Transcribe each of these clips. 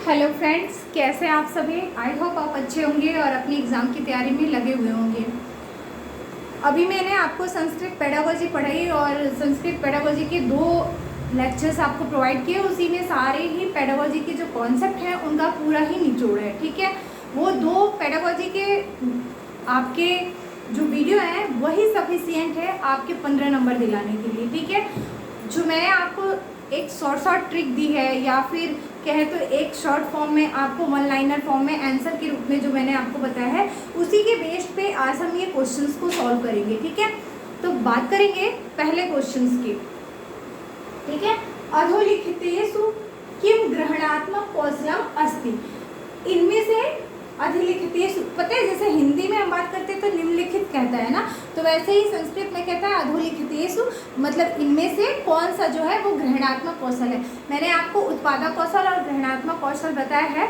Hello friends, कैसे हैं आप सभी। आई होप आप अच्छे होंगे और अपनी एग्ज़ाम की तैयारी में लगे हुए होंगे। अभी मैंने आपको संस्कृत पेडागोजी पढ़ाई और संस्कृत पेडागोजी के 2 लेक्चर्स आपको प्रोवाइड किए। उसी में सारे ही पेडागोजी के जो कॉन्सेप्ट हैं उनका पूरा ही निचोड़ है, ठीक है। वो 2 पेडागोजी के आपके जो वीडियो हैं वही सफिशिएंट है आपके 15 नंबर दिलाने के लिए, ठीक है। जो मैंने आपको एक शॉर्ट ट्रिक दी है या फिर कहे तो एक शॉर्ट फॉर्म में आपको 1 लाइनर फॉर्म में आंसर के रूप में जो मैंने आपको बताया है, उसी के बेस पे आज हम ये क्वेश्चंस को सॉल्व करेंगे, ठीक है। तो बात करेंगे पहले क्वेश्चंस की, ठीक है। अधोलिखितेषु किम ग्रहणात्मक कौशलम अस्ति। इनमें से अधिलिखितेषु, पता है जैसे हिंदी में हम बात करते हैं तो निम्नलिखित कहता है ना, तो वैसे ही संस्कृत में कहता है अधोलिखितेषु, मतलब इनमें से कौन सा जो है वो ग्रहणात्मक कौशल है। मैंने आपको उत्पादक कौशल और ग्रहणात्मक कौशल बताया है।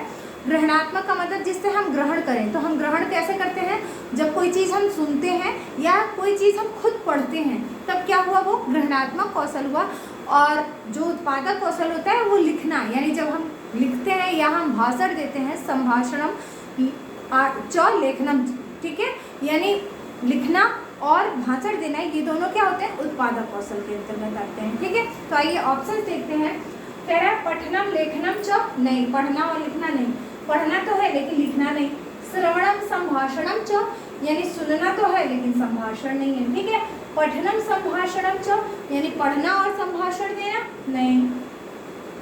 ग्रहणात्मक का मतलब जिससे हम ग्रहण करें, तो हम ग्रहण कैसे करते हैं, जब कोई चीज़ हम सुनते हैं या कोई चीज़ हम खुद पढ़ते हैं तब क्या हुआ, वो ग्रहणात्मक कौशल हुआ। और जो उत्पादक कौशल होता है वो लिखना, यानी जब हम लिखते हैं या हम भाषण देते हैं, संभाषणम च लेखनम, ठीक है, यानी लिखना और भाषण देना, ये दोनों क्या होते हैं, उत्पादक कौशल के अंतर्गत आते हैं, ठीक है। तो आइए ऑप्शन देखते हैं। कह रहा है पठनम लेखनम च, नहीं, पढ़ना और लिखना नहीं, पढ़ना तो है लेकिन लिखना नहीं। श्रवणम संभाषणम च, यानी सुनना तो है लेकिन संभाषण नहीं है, ठीक है। पठनम संभाषणम च, यानी पढ़ना और संभाषण देना नहीं,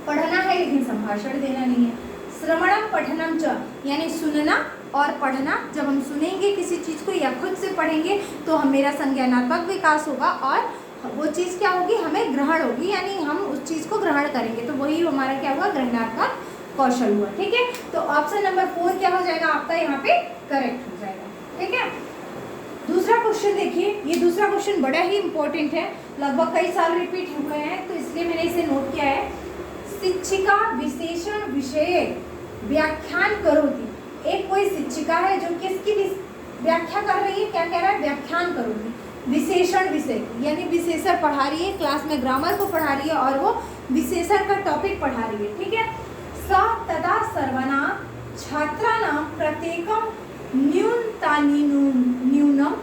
पढ़ना है लेकिन संभाषण देना नहीं है। श्रवणम पठनम च, यानी सुनना और पढ़ना, जब हम सुनेंगे किसी चीज़ को या खुद से पढ़ेंगे तो मेरा संज्ञानात्मक विकास होगा और वो चीज़ क्या होगी, हमें ग्रहण होगी, यानी हम उस चीज़ को ग्रहण करेंगे, तो वही हमारा क्या हुआ, ग्रहणात्मक कौशल हुआ, ठीक है। तो ऑप्शन नंबर 4 क्या हो जाएगा आपका, यहाँ पे करेक्ट हो जाएगा, ठीक है। दूसरा क्वेश्चन देखिए, ये दूसरा क्वेश्चन बड़ा ही इंपॉर्टेंट है, लगभग कई साल रिपीट हुए हैं तो इसलिए मैंने इसे नोट किया है। शिक्षिका विशेषण विषय व्याख्यान करोगी। एक कोई शिक्षिका है जो किसकी व्याख्या कर रही है, क्या कह रहा है, व्याख्यान करोगी विशेषण विषय, यानी विशेषण पढ़ा रही है, क्लास में ग्रामर को पढ़ा रही है और वो विशेषण का टॉपिक पढ़ा रही है, ठीक है। स तदा सर्वनाम छात्राणां प्रत्येकम न्यूनम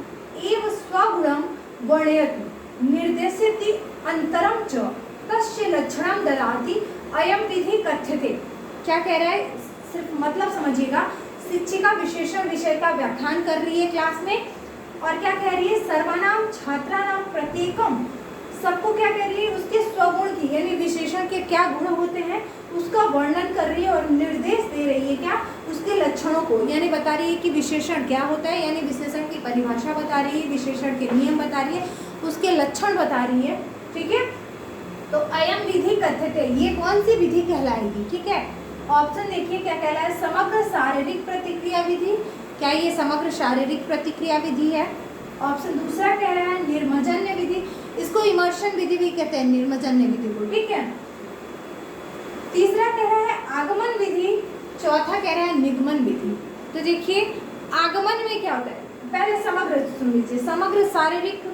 एव स्वगुणं वर्णयति निर्देशयति अंतरम च तस्य लक्षणं ददाति अयम विधि कथ्यते। क्या कह रहा है, सिर्फ मतलब समझिएगा। शिक्षिका विशेषण विषय का व्याख्यान कर रही है क्लास में और क्या कह रही है, सर्वनाम छात्रानाम प्रत्येकम, सबको क्या कह रही है, उसके स्वगुण की, यानी विशेषण के क्या गुण होते हैं उसका वर्णन कर रही है और निर्देश दे रही है, क्या, उसके लक्षणों को, यानी बता रही है कि विशेषण क्या होता है, यानी विशेषण की परिभाषा बता रही है, विशेषण के नियम बता रही है, उसके लक्षण बता रही है, ठीक है। तो अयम विधि कथ्यते, ये कौन सी विधि कहलाएगी, ठीक है। ऑप्शन देखिए क्या कहला है, समग्र शारीरिक प्रतिक्रिया विधि। क्या ये समग्र शारीरिक प्रतिक्रिया विधि है। ऑप्शन दूसरा कह रहा है निर्मजन्य विधि, इसको इमर्शन विधि भी कहते हैं, निर्मजन्य विधि को, ठीक है। तीसरा कह रहा है आगमन विधि, चौथा कह रहा है निगमन विधि। तो देखिए आगमन में क्या होता है, पहले समग्र सुन लीजिए। समग्र शारीरिक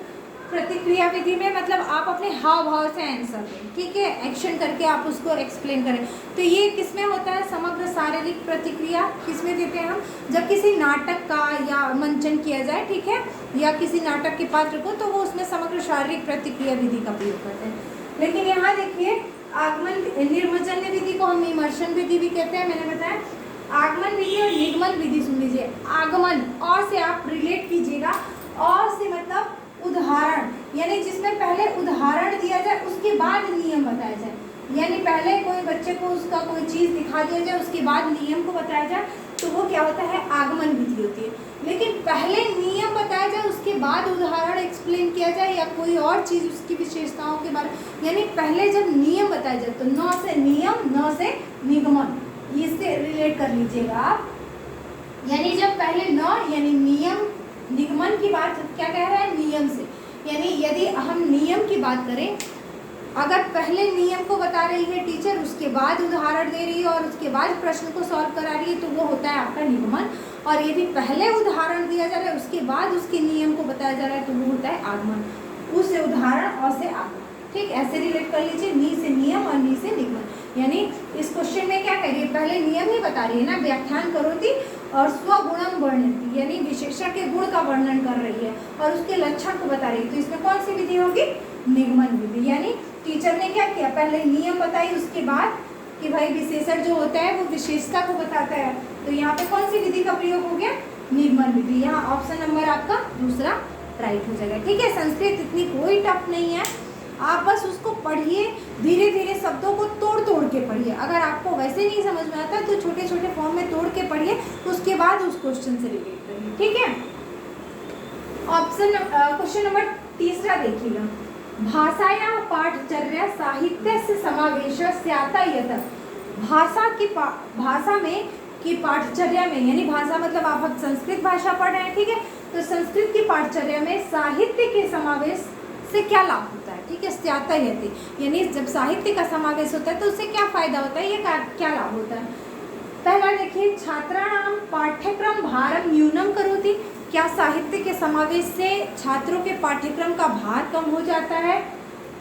प्रतिक्रिया विधि में मतलब आप अपने हाव भाव से आंसर दें, ठीक है, एक्शन करके आप उसको एक्सप्लेन करें। तो ये किसमें होता है, समग्र शारीरिक प्रतिक्रिया किसमें देते हैं हम, जब किसी नाटक का या मंचन किया जाए, ठीक है, या किसी नाटक के पात्र को, तो वो उसमें समग्र शारीरिक प्रतिक्रिया विधि का प्रयोग करते हैं। लेकिन यहाँ देखिए आगमन निर्मजन्य विधि को हम इमर्शन विधि भी कहते हैं, मैंने बताया। आगमन विधि और निगमन विधि सुन लीजिए। आगमन और से आप रिलेट कीजिएगा, और से मतलब उदाहरण, यानी जिसमें पहले उदाहरण दिया जाए उसके बाद नियम बताया जाए, यानी पहले कोई बच्चे को उसका कोई चीज़ दिखा दिया जाए उसके बाद नियम को बताया जाए, तो वो क्या होता है, आगमन विधि होती है। लेकिन पहले नियम बताया जाए उसके बाद उदाहरण एक्सप्लेन किया जाए या कोई और चीज़ उसकी विशेषताओं के बारे, यानी पहले जब नियम बताया जाए तो न से नियम न से निगमन, इससे रिलेट कर लीजिएगा आप। यानी जब पहले न यानी नियम, निगमन की बात क्या कह रहा है, नियम से, यानी यदि हम नियम की बात करें, अगर पहले नियम को बता रही है टीचर, उसके बाद उदाहरण दे रही है और उसके बाद प्रश्न को सॉल्व करा रही है, तो वो होता है आपका निगमन। और यदि पहले उदाहरण दिया जा रहा है उसके बाद उसके नियम को बताया जा रहा है तो वो होता है आगमन। उस उदाहरण और से आगमन, ठीक, ऐसे रिलेट कर लीजिए, नी से नियम और नी से निगमन। यानी इस क्वेश्चन में क्या करिए, पहले नियम ही बता रही है ना, व्याख्यान करोति और स्वगुणम वर्णयति, यानी विशेषण के गुण का वर्णन कर रही है और उसके लक्षण को बता रही है। तो इसमें कौन सी विधि होगी, निगमन विधि। यानी टीचर ने क्या किया, पहले नियम बताई, उसके बाद कि भाई विशेषण जो होता है वो विशेषता को बताता है, तो यहाँ पे कौन सी विधि का प्रयोग हो गया, निगमन विधि। यहाँ ऑप्शन नंबर आपका दूसरा राइट हो जाएगा। ठीक है, संस्कृत इतनी कोई टफ नहीं है, आप बस उसको पढ़िए, धीरे धीरे शब्दों को तोड़ तोड़ के पढ़िए। अगर आपको वैसे नहीं समझ में आता तो छोटे छोटे फॉर्म में तोड़ के पढ़िए, उसके बाद उस क्वेश्चन से रिलेट करिए। ठीक है, ऑप्शन क्वेश्चन नंबर तीसरा देखिएगा, भाषाया पाठचर्या साहित्य से समावेश स्यात् यत्, भाषा में की पाठचर्या में, यानी भाषा मतलब आप संस्कृत भाषा पढ़ रहे हैं, ठीक है, तो संस्कृत की पाठचर्या में साहित्य के समावेश से क्या लाभ होता है। ठीक है, स्यात् यत्, यानी जब साहित्य का समावेश होता है तो उससे क्या फायदा होता है, ये क्या लाभ होता है। पहला देखिए, छात्राणाम पाठ्यक्रम भारम न्यूनम करोति, क्या साहित्य के समावेश से छात्रों के पाठ्यक्रम का भार कम हो जाता है।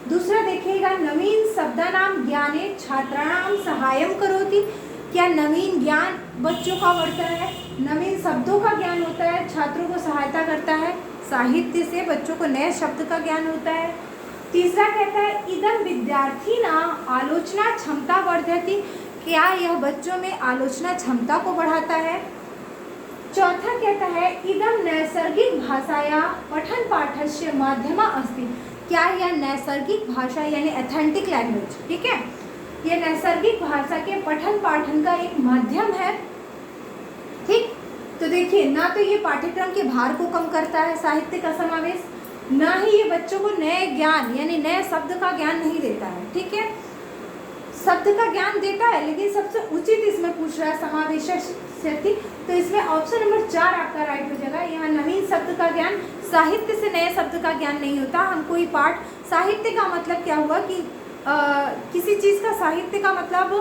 दूसरा देखिएगा, नवीन शब्दानाम ज्ञाने छात्राणाम सहायम करोति, क्या नवीन ज्ञान बच्चों का बढ़ता है, नवीन शब्दों का ज्ञान होता है, छात्रों को सहायता करता है, साहित्य से बच्चों को नए शब्द का ज्ञान होता है। तीसरा कहता है, इदम विद्यार्थी ना आलोचना क्षमता वर्धयति, क्या यह बच्चों में आलोचना क्षमता को बढ़ाता है। चौथा कहता है, इदम नैसर्गिक भाषाया पठन पाठस्य माध्यम अस्ति, क्या यह नैसर्गिक भाषा यानी ऑथेंटिक लैंग्वेज, ठीक है, यह नैसर्गिक भाषा के पठन पाठन का एक माध्यम है। ठीक, तो देखिए, ना तो ये पाठ्यक्रम के भार को कम करता है साहित्य का समावेश, ना ही ये बच्चों को नए ज्ञान यानी नए शब्द का ज्ञान नहीं देता है। ठीक है, शब्द का ज्ञान देता है, लेकिन सबसे उचित इसमें पूछ रहा है समावेश शक्ति, तो इसमें ऑप्शन नंबर 4 आपका राइट हो जाएगा। यहाँ नवीन शब्द का ज्ञान, साहित्य से नए शब्द का ज्ञान नहीं होता। हम कोई पाठ, साहित्य का मतलब क्या हुआ कि किसी चीज़ का साहित्य का मतलब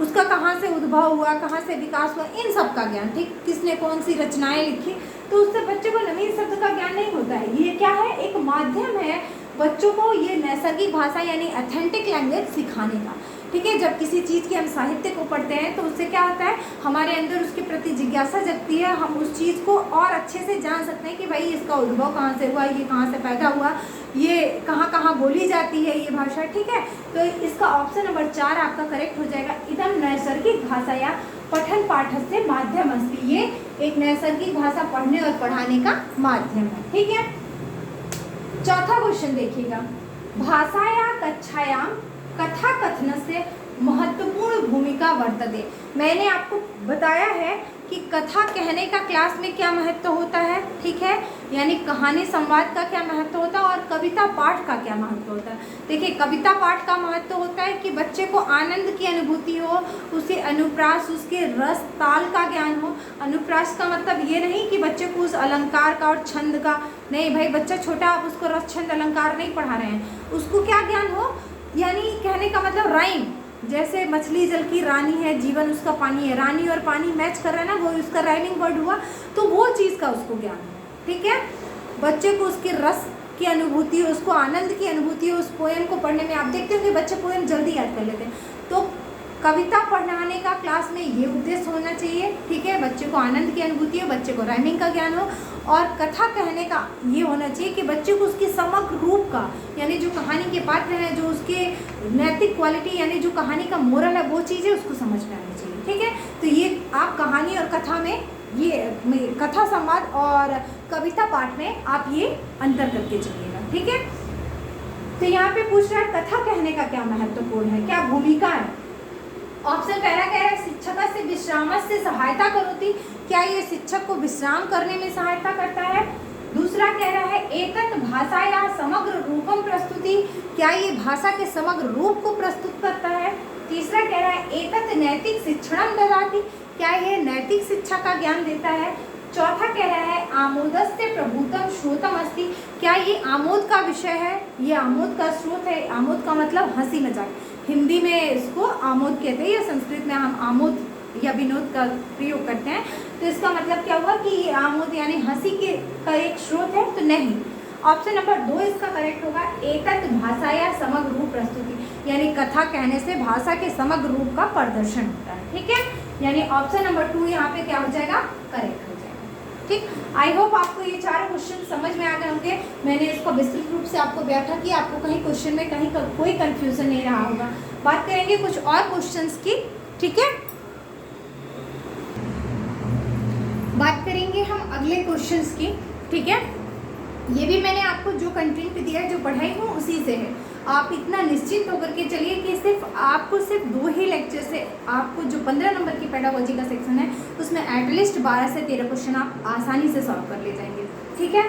उसका कहाँ से उद्भव हुआ, कहाँ से विकास हुआ, इन सब का ज्ञान। ठीक, किसने कौन सी रचनाएं लिखी, तो उससे बच्चे को नवीन शब्द का ज्ञान नहीं होता है। ये क्या है, एक माध्यम है बच्चों को ये नैसर्गिक भाषा यानी ऑथेंटिक लैंग्वेज सिखाने का। ठीक है, जब किसी चीज़ की हम साहित्य को पढ़ते हैं तो उससे क्या होता है, हमारे अंदर उसके प्रति जिज्ञासा जगती है, हम उस चीज़ को और अच्छे से जान सकते हैं कि भाई इसका उद्भव कहाँ से हुआ, ये कहाँ से पैदा हुआ, ये कहाँ कहाँ बोली जाती है ये भाषा। ठीक है, तो इसका ऑप्शन नंबर 4 आपका करेक्ट हो जाएगा। इदम नैसर्गिक भाषा या पठन पाठस्य माध्यम अस्ति, ये एक नैसर्गिक भाषा पढ़ने और पढ़ाने का माध्यम है। ठीक है, चौथा क्वेश्चन देखिएगा, भाषाया कक्षायाम कथा कथन से महत्वपूर्ण भूमिका वर्तते। मैंने आपको बताया है कि कथा कहने का क्लास में क्या महत्व होता है। ठीक है, यानी कहानी संवाद का क्या महत्व होता है और कविता पाठ का क्या महत्व होता है। देखिए, कविता पाठ का महत्व होता है कि बच्चे को आनंद की अनुभूति हो, उसे अनुप्रास, उसके रस ताल का ज्ञान हो। अनुप्रास का मतलब ये नहीं कि बच्चे को उस अलंकार का और छंद का, नहीं भाई, बच्चा छोटा, आप उसको रस छंद अलंकार नहीं पढ़ा रहे हैं, उसको क्या ज्ञान हो, यानी कहने का मतलब राइम, जैसे मछली जल की रानी है, जीवन उसका पानी है, रानी और पानी मैच कर रहा है ना, वो उसका राइमिंग वर्ड हुआ, तो वो चीज़ का उसको ज्ञान है। ठीक है, बच्चे को उसके रस की अनुभूति हो, उसको आनंद की अनुभूति हो उस पोएम को पढ़ने में। आप देखते होंगे बच्चे पोएम जल्दी याद कर लेते हैं, तो कविता पढ़ाने का क्लास में ये उद्देश्य होना चाहिए। ठीक है, बच्चे को आनंद की अनुभूति हो, बच्चे को राइमिंग का ज्ञान हो, और कथा कहने का ये होना चाहिए कि बच्चे को उसके समग्र रूप का, यानी जो कहानी के पात्र हैं, जो उसके नैतिक क्वालिटी यानी जो कहानी का मोरल है, वो चीज़ें उसको समझ में आनी चाहिए। ठीक है, तो ये आप कहानी और कथा में, ये कथा संवाद और कविता पाठ में आप ये अंतर करके चलिएगा। ठीक है, तो यहाँ पे पूछ रहा है कथा कहने का क्या महत्वपूर्ण है, क्या भूमिका है। ऑप्शन पहला कह रहा है, शिक्षक से विश्राम से सहायता करोति, क्या ये शिक्षक को विश्राम करने में सहायता करता है। दूसरा कह रहा है, एतत् भाषाया समग्र रूपम प्रस्तुति, क्या ये भाषा के समग्र रूप को प्रस्तुत करता है। तीसरा कह रहा है, एतत् नैतिक शिक्षणम ददाति, क्या ये नैतिक शिक्षा का ज्ञान देता है। चौथा कह रहा है, आमोदस्य प्रभुतम श्रोतम अस्ति, क्या ये आमोद का विषय है, ये आमोद का स्रोत है। आमोद का मतलब हंसी मजाक, हिंदी में इसको आमोद कहते हैं, या संस्कृत में हम आमोद या विनोद का प्रयोग करते हैं। तो इसका मतलब क्या हुआ कि ये आमोद यानी हंसी का एक स्रोत है, तो नहीं। ऑप्शन नंबर 2 इसका करेक्ट होगा, एतत् भाषाया समग्र रूप प्रस्तुति, यानी कथा कहने से भाषा के समग्र रूप का प्रदर्शन होता है। ठीक है, यानी ऑप्शन नंबर 2 यहाँ पे क्या हो जाएगा, करेक्ट हो जाएगा। ठीक, आई होप आपको ये 4 क्वेश्चन समझ में आ गए होंगे। मैंने इसको विस्तृत रूप से आपको व्याख्या की, आपको कहीं क्वेश्चन में कहीं कोई कंफ्यूजन नहीं रहा होगा। बात करेंगे कुछ और क्वेश्चंस की। ठीक है, बात करेंगे हम अगले क्वेश्चंस की। ठीक है, ये भी मैंने आपको जो कंटेंट दिया है, जो पढ़ाई हूँ उसी से है। आप इतना निश्चिंत होकर के चलिए कि आपको सिर्फ 2 ही लेक्चर से आपको जो 15 नंबर की पेडागोजी का सेक्शन है उसमें एटलीस्ट 12 से 13 क्वेश्चन आप आसानी से सॉल्व कर ले जाएंगे। ठीक है,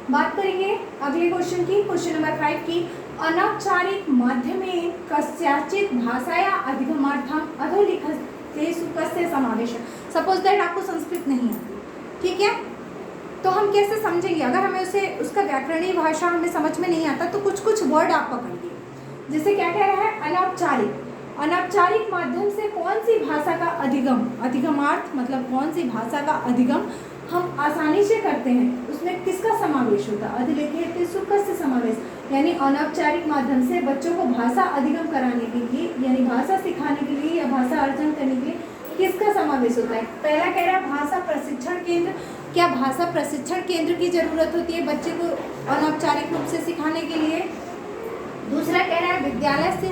बात करेंगे अगले क्वेश्चन की, क्वेश्चन नंबर 5 की। अनौपचारिक माध्यमे कस्याचित भाषाया अधिगमार्थम अधोलिखितेषु कस्य समावेश। सपोज दैट आपको संस्कृत नहीं आती, ठीक है, तो हम कैसे समझेंगे? अगर हमें उसका व्याकरणीय भाषा हमें समझ में नहीं आता तो कुछ वर्ड आप पकड़िए। जैसे क्या कह रहा है, अनौपचारिक माध्यम से कौन सी भाषा का अधिगमार्थ मतलब कौन सी भाषा का अधिगम हम आसानी से करते हैं, उसमें किसका समावेश होता है? अधिलिखितेषु कस्य समावेश, यानी अनौपचारिक माध्यम से बच्चों को भाषा अधिगम कराने के लिए, यानी भाषा सिखाने के लिए या भाषा अर्जन करने के लिए किसका समावेश होता है? पहला कह रहा है भाषा प्रशिक्षण केंद्र। क्या भाषा प्रशिक्षण केंद्र की जरूरत होती है बच्चे को अनौपचारिक रूप से सिखाने के लिए? दूसरा कह रहा है विद्यालय से,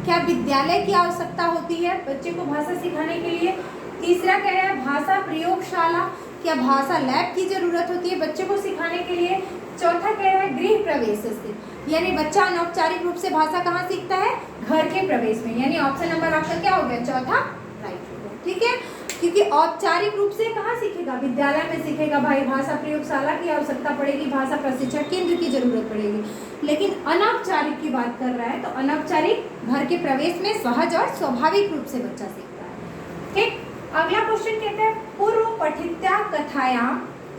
क्या विद्यालय की आवश्यकता होती है बच्चे को भाषा सिखाने के लिए? तीसरा कह रहा है भाषा प्रयोगशाला, क्या भाषा लैब की जरूरत होती है बच्चे को सिखाने के लिए? चौथा कह रहा है गृह प्रवेश से, यानी बच्चा अनौपचारिक रूप से भाषा कहाँ सीखता है? घर के प्रवेश में, यानी ऑप्शन नंबर आपका क्या हो गया? चौथा राइट हो गया। ठीक है, क्योंकि औपचारिक रूप से कहाँ सीखेगा? विद्यालय में सीखेगा भाई, भाषा प्रयोगशाला की आवश्यकता पड़ेगी, भाषा प्रशिक्षण केंद्र की जरूरत पड़ेगी। लेकिन अनौपचारिक की बात कर रहा है तो अनौपचारिक घर के प्रवेश में सहज और स्वाभाविक रूप से बच्चा सीखता है। ठीक, अगला क्वेश्चन कहते हैं पूर्व पठित्या कथायां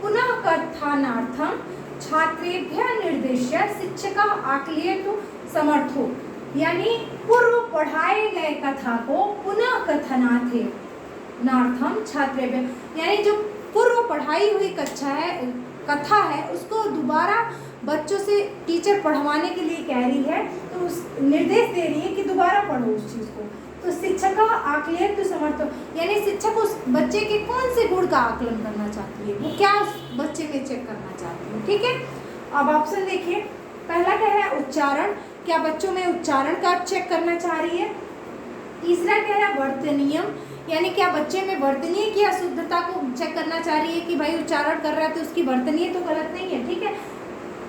पुनः कथनार्थम छात्रेभ्यः निर्देश्य शिक्षकः आकलयितुं समर्थो, यानी पूर्व पढ़ाए गए कथा को पुनः कथनार्थे नार्थम छात्रेभ्य, यानी जो पूर्व पढ़ाई हुई कथा है उसको दोबारा बच्चों से टीचर पढ़वाने के लिए कह रही है, तो उस निर्देश दे रही है कि दोबारा पढ़ो उस चीज़ को। तो शिक्षक का आकलन तो समर्थो, यानी शिक्षक उस बच्चे के कौन से गुण का आकलन करना चाहती है, वो क्या उस बच्चे में चेक करना चाहती है। ठीक है, अब ऑप्शन देखिए। पहला कह रहा है उच्चारण, क्या बच्चों में उच्चारण का चेक करना चाह रही है? तीसरा कह रहा है वर्तनीयम, यानी क्या बच्चे में वर्तनीय की अशुद्धता को चेक करना चाह रही है कि भाई उच्चारण कर रहा है तो उसकी वर्तनीय तो गलत नहीं है। ठीक है,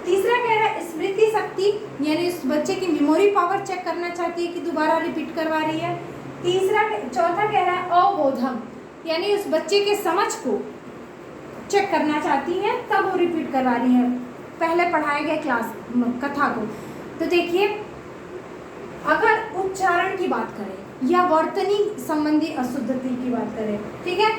तीसरा कह रहा है स्मृति शक्ति, यानी उस बच्चे की मेमोरी पावर चेक करना चाहती है कि दोबारा रिपीट करवा रही है। चौथा कह रहा है अवबोधम, यानी उस बच्चे के समझ को चेक करना चाहती है तब वो रिपीट करवा रही है पहले पढ़ाए गए कथा को। तो देखिए, अगर उच्चारण की बात करें या वर्तनी संबंधी अशुद्धता की बात करें, ठीक है,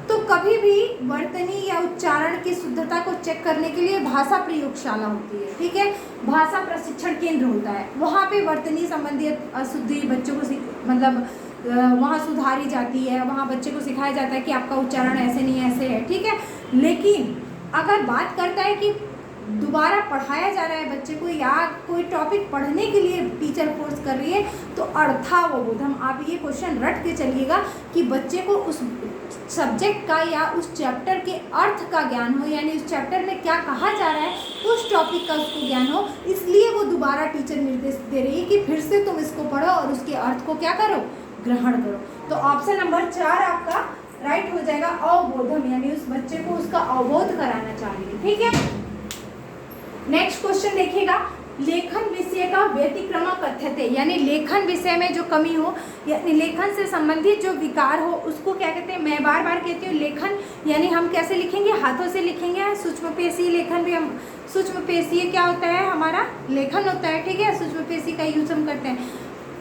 तो कभी भी वर्तनी या उच्चारण की शुद्धता को चेक करने के लिए भाषा प्रयोगशाला होती है। ठीक है, भाषा प्रशिक्षण केंद्र होता है, वहाँ पे वर्तनी संबंधी अशुद्धि बच्चों को मतलब वहाँ सुधारी जाती है, वहाँ बच्चे को सिखाया जाता है कि आपका उच्चारण ऐसे नहीं ऐसे है। ठीक है, लेकिन अगर बात करता है कि दोबारा पढ़ाया जा रहा है बच्चे को या कोई टॉपिक पढ़ने के लिए टीचर फोर्स कर रही है, तो अर्थावबोधम, आप ये क्वेश्चन रट के चलिएगा कि बच्चे को उस सब्जेक्ट का या उस चैप्टर के अर्थ का ज्ञान हो, यानी उस चैप्टर में क्या कहा जा रहा है उस टॉपिक का उसको ज्ञान हो, इसलिए वो दोबारा टीचर निर्देश दे रही है कि फिर से तुम इसको पढ़ो और उसके अर्थ को क्या करो, ग्रहण करो। तो ऑप्शन नंबर 4 आपका राइट हो जाएगा, अवबोधम, यानी उस बच्चे को उसका अवबोध कराना चाह रही है। ठीक है, नेक्स्ट क्वेश्चन देखिएगा, लेखन विषय का व्यतिक्रम कथ्यते, यानी लेखन विषय में जो कमी हो, यानी लेखन से संबंधित जो विकार हो उसको क्या कहते हैं? मैं बार बार कहती हूँ लेखन यानी हम कैसे लिखेंगे? हाथों से लिखेंगे। सूक्ष्मपेशीय लेखन भी हम, सूक्ष्मपेशीय क्या होता है? हमारा लेखन होता है। ठीक है, सूक्ष्मपेशीय का यूज हम करते हैं।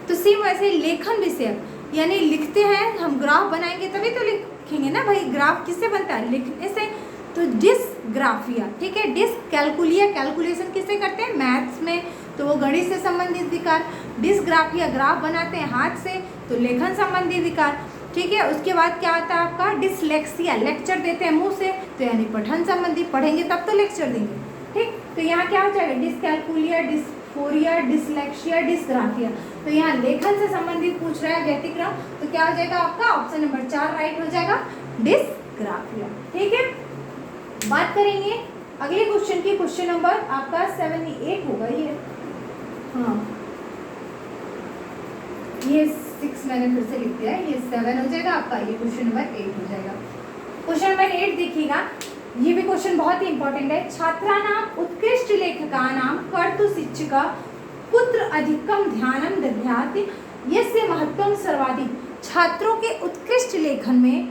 तो सेम वैसे लेखन विषय यानी लिखते हैं हम, ग्राफ बनाएंगे तभी तो लिखेंगे ना भाई। ग्राफ किससे बनता है? लिखने से। तो डिस्ग्राफिया, ठीक है, डिसकैलकुलिया, कैलकुलेशन किससे करते हैं? मैथ्स में, तो वो गणित से संबंधित विकार। डिसग्राफिया, ग्राफ बनाते हैं हाथ से, तो लेखन संबंधी विकार। ठीक है, उसके बाद क्या आता है आपका? डिसलेक्सिया, लेक्चर देते हैं मुंह से, तो यानी पठन संबंधी, पढ़ेंगे तब तो लेक्चर देंगे। ठीक, तो यहाँ क्या हो जाएगा? Dyscalculia, phoria, dyslexia, dysgraphia. तो यहाँ लेखन से संबंधित पूछ रहा है व्यतिक्रम, तो क्या हो जाएगा आपका ऑप्शन नंबर 4 राइट हो जाएगा, डिस्ग्राफिया। ठीक है, बात करेंगे अगले क्वेश्चन की। क्वेश्चन नंबर आपका 78 होगा ये, हाँ ये 6 मैंने फिर से लिख दिया है, ये 7 हो जाएगा आपका, ये क्वेश्चन नंबर 8 हो जाएगा। क्वेश्चन नंबर 8 देखिएगा, ये भी क्वेश्चन बहुत ही इंपॉर्टेंट है। छात्राणाम उत्कृष्ट लेखकानां कर्तु शिक्षका कुत्र अधिकम ध्यानं दद्यात् यस्य महत्वं सर्वाधिक। छात्रों के उत्कृष्ट लेखन में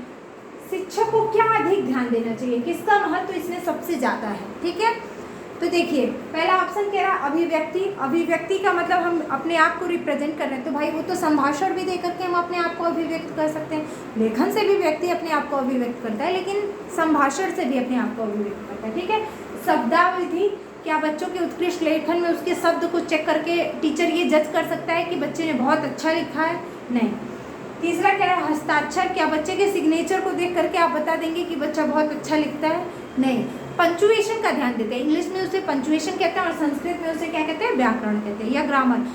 शिक्षक को क्या अधिक ध्यान देना चाहिए, किसका महत्व इसमें सबसे ज्यादा है। ठीक है, तो देखिए पहला ऑप्शन कह रहा अभिव्यक्ति। अभिव्यक्ति का मतलब हम अपने आप को रिप्रेजेंट कर रहे हैं, तो भाई वो तो संभाषण भी दे करके हम अपने आप को अभिव्यक्त कर सकते हैं। लेखन से भी व्यक्ति अपने आप को अभिव्यक्त करता है, लेकिन संभाषण से भी अपने आप को अभिव्यक्त करता है। ठीक है, शब्दावधि, क्या बच्चों के उत्कृष्ट लेखन में उसके शब्द को चेक करके टीचर ये जज कर सकता है कि बच्चे ने बहुत अच्छा लिखा है? नहीं। तीसरा क्या है, हस्ताक्षर, क्या बच्चे के सिग्नेचर को देख करके आप बता देंगे कि बच्चा बहुत अच्छा लिखता है? नहीं। पंचुएशन का ध्यान देते हैं, इंग्लिश में उसे पंचुएशन कहते हैं और संस्कृत में उसे क्या कहते हैं, व्याकरण कहते हैं या ग्रामर।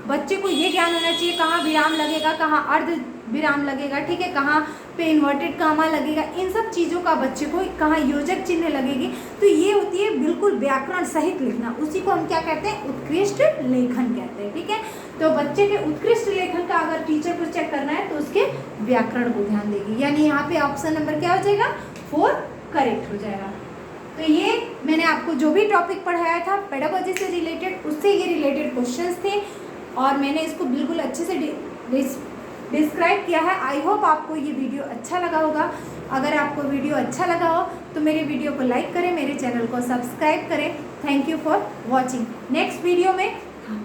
बच्चे को ये ज्ञान होना चाहिए कहाँ विराम लगेगा, कहाँ अर्ध विराम लगेगा, ठीक है, कहाँ पे इन्वर्टेड कामा लगेगा, इन सब चीज़ों का बच्चे को कहाँ योजक चिन्ह लगेगी, तो ये होती है बिल्कुल व्याकरण सहित लिखना, उसी को हम क्या कहते हैं, उत्कृष्ट लेखन कहते हैं। ठीक है, तो बच्चे के उत्कृष्ट लेखन का अगर टीचर को चेक करना है तो उसके व्याकरण को ध्यान देगी, यानी यहाँ पे ऑप्शन नंबर क्या हो जाएगा, 4 करेक्ट हो जाएगा। तो ये मैंने आपको जो भी टॉपिक पढ़ाया था पेडागोजी से रिलेटेड, उससे ये रिलेटेड क्वेश्चंस थे और मैंने इसको बिल्कुल अच्छे से डिस्क्राइब किया है। आई होप आपको ये वीडियो अच्छा लगा होगा। अगर आपको वीडियो अच्छा लगा हो तो मेरे वीडियो को लाइक करें, मेरे चैनल को सब्सक्राइब करें। Thank you for watching. Next video में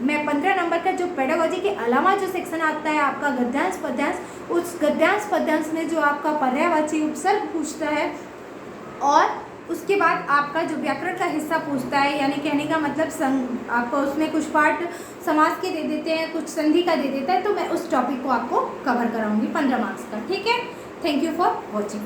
मैं 15 नंबर का जो पेडागोजी के अलावा जो सेक्शन आता है आपका गद्यांश पद्यांश, उस गद्यांश पद्यांश में जो आपका पर्यायवाची उपसर्ग पूछता है और उसके बाद आपका जो व्याकरण का हिस्सा पूछता है, यानी कहने का मतलब आपको उसमें कुछ पार्ट समास के दे देते हैं, कुछ संधि का दे देता है, तो मैं उस टॉपिक को आपको कवर कराऊंगी 15 मार्क्स का। ठीक है, थैंक यू फॉर वॉचिंग।